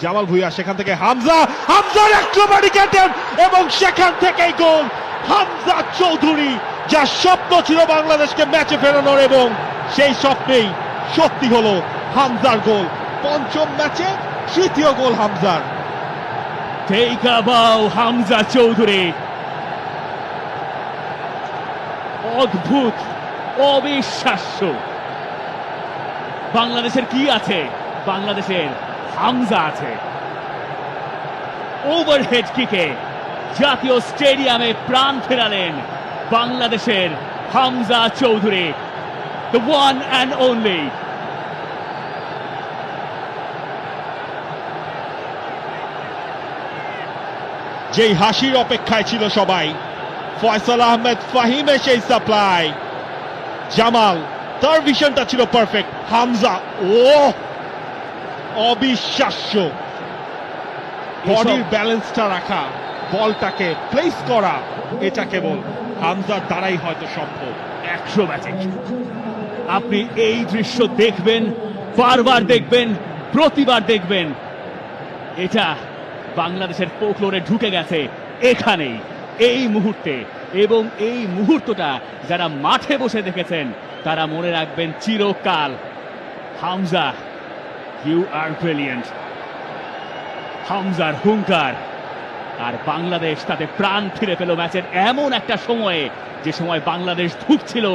জামাল ভুঁইয়া, সেখান থেকে হামজা, হামজার অ্যাক্রোব্যাটিক অ্যাটেম্প এবং সেখান থেকেই গোল হামজা চৌধুরী। যা স্বপ্ন ছিল বাংলাদেশকে ম্যাচে ফেরানোর, এবং সেই স্বপ্নেই সত্যি হলো হামজার গোল। পঞ্চম ম্যাচে তৃতীয় গোল হামজার। Take a bow, Hamza Chowdhury. অদ্ভুত, অবিশ্বাস্য। বাংলাদেশের কি আছে? বাংলাদেশের হামজা আছে। ওভারহেড কিকে জাতীয় স্টেডিয়ামে প্রাণ ফেরালেন বাংলাদেশের Hamza Chowdhury, the one and only। যেই হাসির অপেক্ষায় ছিল সবাই, ফয়সাল আহমেদ ফাহিমের সেই সাপ্লাই, জামাল তার ভিশনটা ছিল পারফেক্ট, হামজা ও অবিশ্বাস্য। বডির ব্যালেন্সটা রাখা, বলটাকে প্লেস করা, এটা কেবল হামজার দ্বারাই হয়তো সম্ভব। অ্যাক্রোব্যাটিক। আপনি এই দৃশ্য দেখবেন, বারবার দেখবেন, প্রতিবার দেখবেন। এটা বাংলাদেশের ফোকলোরে ঢুকে গেছে এখানেই, এই মুহূর্তে। এবং এই মুহূর্তটা যারা মাঠে বসে দেখেছেন তারা মনে রাখবেন চিরকাল। Hamza, you are brilliant. হামজার হুঙ্কার, আর বাংলাদেশ তাতে প্রাণ ফিরে পেল ম্যাচের এমন একটা সময়ে, যে সময় বাংলাদেশ ধুঁকছিল